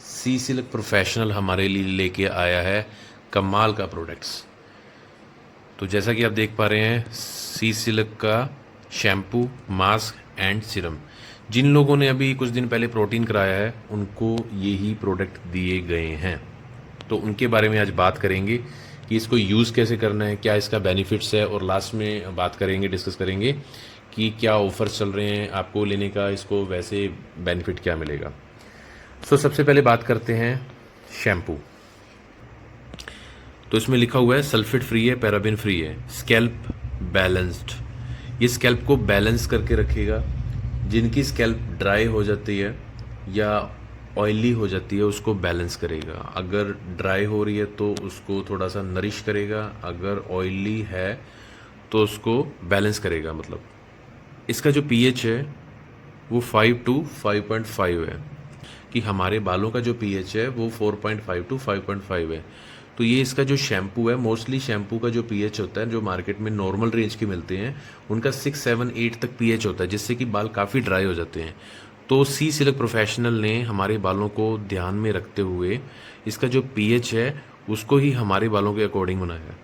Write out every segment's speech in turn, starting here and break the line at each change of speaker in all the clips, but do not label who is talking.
सी silk professional हमारे लिए लेके आया है कमाल का प्रोडक्ट्स। तो जैसा कि आप देख पा रहे हैं, सी सिल्क का शैम्पू, मास्क एंड सीरम। जिन लोगों ने अभी कुछ दिन पहले प्रोटीन कराया है उनको यही प्रोडक्ट दिए गए हैं। तो उनके बारे में आज बात करेंगे कि इसको यूज़ कैसे करना है, क्या इसका बेनिफिट्स है, और लास्ट में बात करेंगे, डिस्कस करेंगे कि क्या ऑफर्स चल रहे हैं आपको लेने का, इसको वैसे बेनिफिट क्या मिलेगा। सबसे पहले बात करते हैं शैम्पू। तो इसमें लिखा हुआ है सल्फेट फ्री है, पैराबेन फ्री है, स्कैल्प बैलेंस्ड। ये स्कैल्प को बैलेंस करके रखेगा। जिनकी स्कैल्प ड्राई हो जाती है या ऑयली हो जाती है उसको बैलेंस करेगा। अगर ड्राई हो रही है तो उसको थोड़ा सा नरिश करेगा, अगर ऑयली है तो उसको बैलेंस करेगा। मतलब इसका जो पीएच है वो 5 to 5.5 है, कि हमारे बालों का जो पीएच है वो 4.5 to 5.5 है। तो ये इसका जो शैम्पू है, मोस्टली शैम्पू का जो पीएच होता है जो मार्केट में नॉर्मल रेंज के मिलते हैं उनका 6, 7, 8 तक पीएच होता है, जिससे कि बाल काफ़ी ड्राई हो जाते हैं। तो सी सिल्क प्रोफेशनल ने हमारे बालों को ध्यान में रखते हुए इसका जो पीएच है उसको ही हमारे बालों के अकॉर्डिंग बनाया है।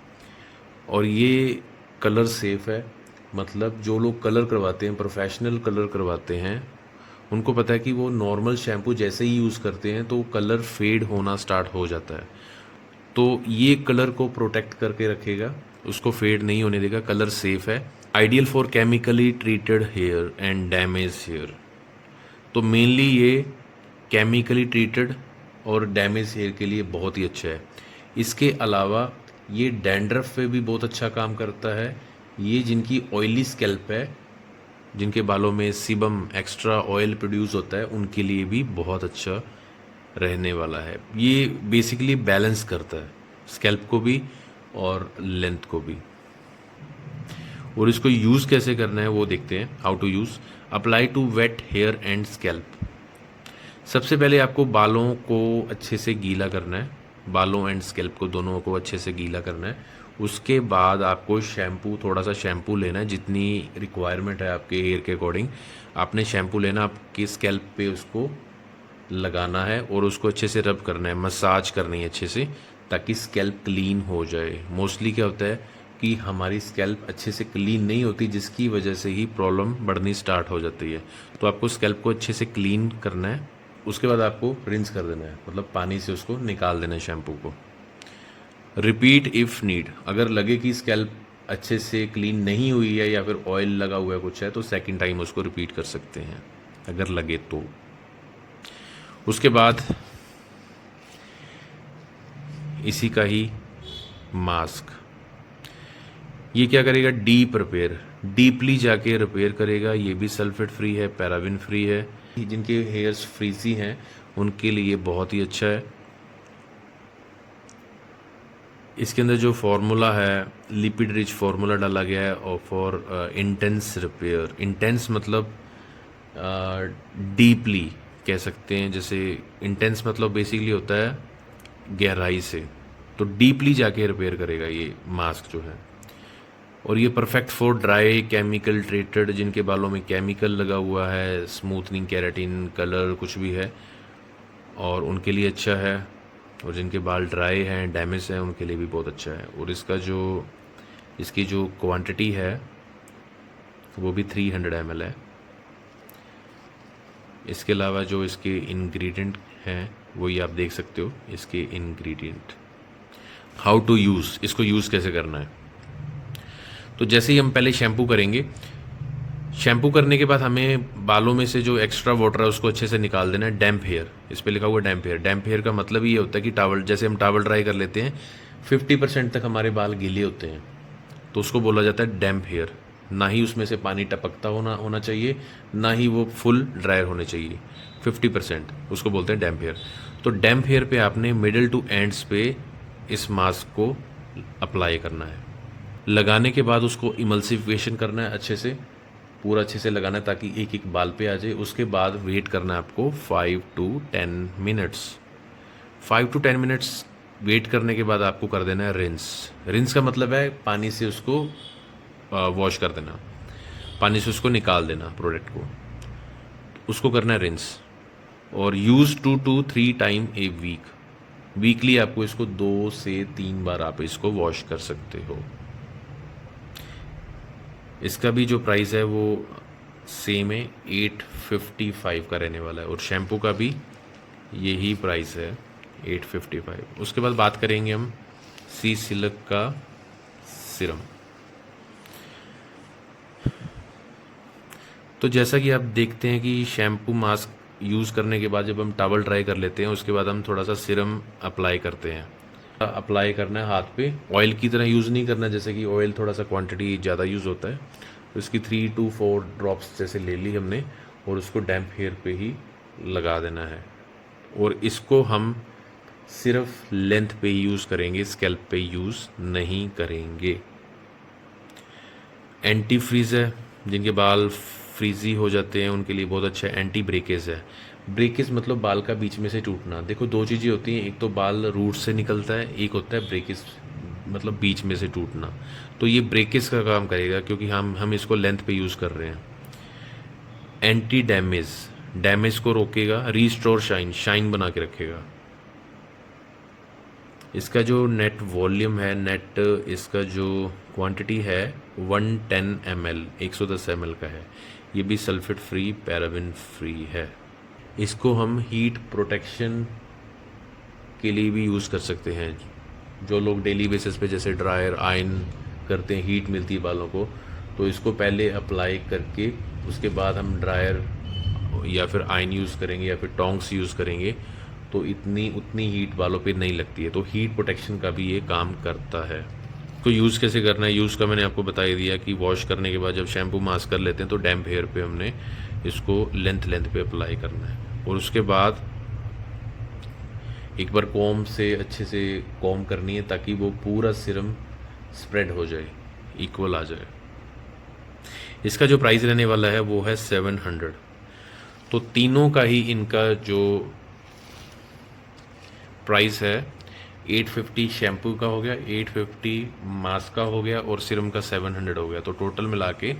और ये कलर सेफ है। मतलब जो लोग कलर करवाते हैं, प्रोफेशनल कलर करवाते हैं, उनको पता है कि वो नॉर्मल शैम्पू जैसे ही यूज़ करते हैं तो कलर फेड होना स्टार्ट हो जाता है। तो ये कलर को प्रोटेक्ट करके रखेगा, उसको फेड नहीं होने देगा, कलर सेफ है। Ideal for chemically treated hair and damage hair. तो मेनली ये केमिकली ट्रीटेड और डैमेज हेयर के लिए बहुत ही अच्छा है। इसके अलावा ये डैंड्रफ पे भी बहुत अच्छा काम करता है। ये जिनकी ऑयली स्कैल्प है, जिनके बालों में सीबम एक्स्ट्रा ऑयल प्रोड्यूस होता है, उनके लिए भी बहुत अच्छा रहने वाला है। ये बेसिकली बैलेंस करता है स्कैल्प को भी और लेंथ को भी। और इसको यूज़ कैसे करना है वो देखते हैं। How to use. Apply to wet hair and scalp. सबसे पहले आपको बालों को अच्छे से गीला करना है, बालों एंड स्कैल्प को दोनों को अच्छे से गीला करना है। उसके बाद आपको शैम्पू, थोड़ा सा शैम्पू लेना है, जितनी रिक्वायरमेंट है आपके हेयर के अकॉर्डिंग आपने शैम्पू लेना, आपके स्कैल्प पे उसको लगाना है और उसको अच्छे से रब करना है, मसाज करनी है अच्छे से, ताकि स्कैल्प क्लीन हो जाए। मोस्टली क्या होता है कि हमारी स्कैल्प अच्छे से क्लीन नहीं होती, जिसकी वजह से ही प्रॉब्लम बढ़नी स्टार्ट हो जाती है। तो आपको स्कैल्प को अच्छे से क्लीन करना है। उसके बाद आपको रिंस कर देना है, मतलब पानी से उसको निकाल देना है शैम्पू को। Repeat if need. अगर लगे कि स्कैल्प अच्छे से क्लीन नहीं हुई है या फिर ऑयल लगा हुआ है कुछ है, तो सेकंड टाइम उसको रिपीट कर सकते हैं अगर लगे तो। उसके बाद इसी का ही मास्क, ये क्या करेगा, डीप रिपेयर, डीपली जाके रिपेयर करेगा। ये भी सल्फेट फ्री है, पैराबिन फ्री है। जिनके हेयर्स फ्रीजी हैं उनके लिए बहुत ही अच्छा है। इसके अंदर जो फार्मूला है, लिपिड रिच फार्मूला डाला गया है और फॉर इंटेंस रिपेयर। इंटेंस मतलब डीपली कह सकते हैं। जैसे इंटेंस मतलब बेसिकली होता है गहराई से, तो डीपली जाके रिपेयर करेगा ये मास्क जो है। और ये perfect for dry chemical treated, जिनके बालों में केमिकल लगा हुआ है, स्मूथनिंग, केराटिन, कलर कुछ भी है, और उनके लिए अच्छा है। और जिनके बाल ड्राई हैं, डैमेज हैं, उनके लिए भी बहुत अच्छा है। और इसकी जो क्वांटिटी है वो भी 300 ml है। इसके अलावा जो इसके इंग्रेडिएंट हैं वो ये आप देख सकते हो, इसके इंग्रेडिएंट। हाउ टू यूज़, इसको यूज़ कैसे करना है। तो जैसे ही हम पहले शैम्पू करेंगे, शैम्पू करने के बाद हमें बालों में से जो एक्स्ट्रा वाटर है उसको अच्छे से निकाल देना है। डैम्प हेयर, इस पर लिखा हुआ है डैम्प हेयर। डैम्प हेयर का मतलब ये होता है कि टावल, जैसे हम टावल ड्राई कर लेते हैं 50% तक हमारे बाल गीले होते हैं, तो उसको बोला जाता है डैम्प हेयर। ना ही उसमें से पानी टपकता होना चाहिए, ना ही वो फुल ड्रायर होने चाहिए। 50% उसको बोलते हैं डैम्प हेयर। तो डैम्प हेयर पे आपने मिडल टू एंड्स पे इस मास्क को अप्लाई करना है। लगाने के बाद उसको इमल्सिफिकेशन करना है, अच्छे से पूरा अच्छे से लगाना है ताकि एक एक बाल पे आ जाए। उसके बाद वेट करना है आपको 5 to 10 minutes. 5 to 10 minutes wait करने के बाद आपको कर देना है रिंस। रिंस का मतलब है पानी से उसको वॉश कर देना, पानी से उसको निकाल देना प्रोडक्ट को, उसको करना है रिंस। और use 2 to 3 time a week. Weekly आपको इसको 2 से 3 बार आप इसको वॉश कर सकते हो। इसका भी जो प्राइस है वो सेम है, 855 का रहने वाला है, और शैम्पू का भी यही प्राइस है, 855। उसके बाद बात करेंगे हम सी सिल्क का सिरम। तो जैसा कि आप देखते हैं कि शैम्पू मास्क यूज़ करने के बाद जब हम टॉवल ड्राई कर लेते हैं उसके बाद हम थोड़ा सा सिरम अप्लाई करते हैं। अप्लाई करना है हाथ पे, ऑयल की तरह यूज़ नहीं करना, जैसे कि ऑयल थोड़ा सा क्वांटिटी ज़्यादा यूज़ होता है, तो इसकी 3 to 4 ड्रॉप्स जैसे ले ली हमने और उसको डैम्प हेयर पे ही लगा देना है। और इसको हम सिर्फ लेंथ पे यूज़ करेंगे, स्कैल्प पे यूज़ नहीं करेंगे। एंटी फ्रीज़ है, जिनके बाल फ्रीजी हो जाते हैं उनके लिए बहुत अच्छा एंटी ब्रेकेज है। ब्रेकेज मतलब बाल का बीच में से टूटना। देखो दो चीज़ें होती हैं, एक तो बाल रूट से निकलता है, एक होता है ब्रेकेज मतलब बीच में से टूटना। तो ये ब्रेकेज का काम करेगा क्योंकि हम इसको लेंथ पे यूज़ कर रहे हैं। एंटी डैमेज, डैमेज को रोकेगा। रीस्टोर शाइन, शाइन बना के रखेगा। इसका जो नेट वॉल्यूम है, नेट इसका जो क्वांटिटी है 110 ml, 110 ml का है। ये भी सल्फेट फ्री, पैराबिन फ्री है। इसको हम हीट प्रोटेक्शन के लिए भी यूज़ कर सकते हैं। जो लोग डेली बेसिस पे जैसे ड्रायर आयरन करते हैं, हीट मिलती है बालों को, तो इसको पहले अप्लाई करके उसके बाद हम ड्रायर या फिर आयरन यूज़ करेंगे या फिर टोंग्स यूज़ करेंगे तो उतनी हीट बालों पे नहीं लगती है। तो हीट प्रोटेक्शन का भी ये काम करता है। तो यूज़ कैसे करना है, यूज़ का मैंने आपको बता ही दिया कि वॉश करने के बाद जब शैम्पू मास्क कर लेते हैं तो डैम्प हेयर पे हमने इसको लेंथ पे अप्लाई करना है। और उसके बाद एक बार कॉम से अच्छे से कॉम करनी है ताकि वो पूरा सिरम स्प्रेड हो जाए, इक्वल आ जाए। इसका जो प्राइस रहने वाला है वो है 700। तो तीनों का ही इनका जो प्राइस है 850 शैम्पू का हो गया, 850 मास्क का हो गया और सिरम का 700 हो गया। तो टोटल मिला के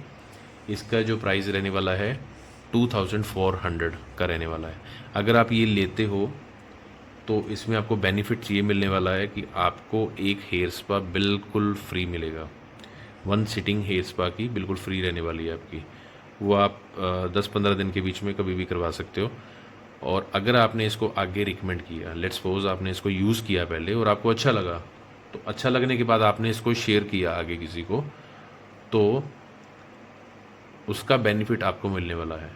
इसका जो प्राइस रहने वाला है 2400 का रहने वाला है। अगर आप ये लेते हो तो इसमें आपको बेनिफिट ये मिलने वाला है कि आपको एक हेयर स्पा बिल्कुल फ्री मिलेगा। 1 सिटिंग हेयर स्पा की बिल्कुल फ्री रहने वाली है आपकी। वो आप 10-15 दिन के बीच में कभी भी करवा सकते हो। और अगर आपने इसको आगे रिकमेंड किया, लेट्स सपोज आपने इसको यूज़ किया पहले और आपको अच्छा लगा, तो अच्छा लगने के बाद आपने इसको शेयर किया आगे किसी को, तो उसका बेनिफिट आपको मिलने वाला है।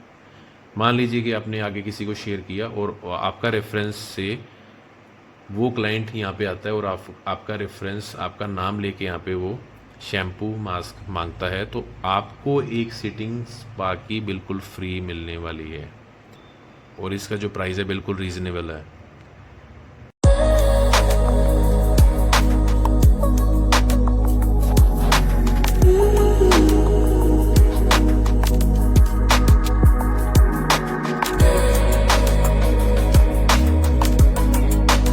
मान लीजिए कि आपने आगे किसी को शेयर किया और आपका रेफरेंस से वो क्लाइंट यहाँ पे आता है और आपका रेफरेंस, आपका नाम लेके यहाँ पे वो शैम्पू मास्क मांगता है, तो आपको एक सिटिंग स्पा की बिल्कुल फ्री मिलने वाली है। और इसका जो प्राइस है बिल्कुल रीज़नेबल है।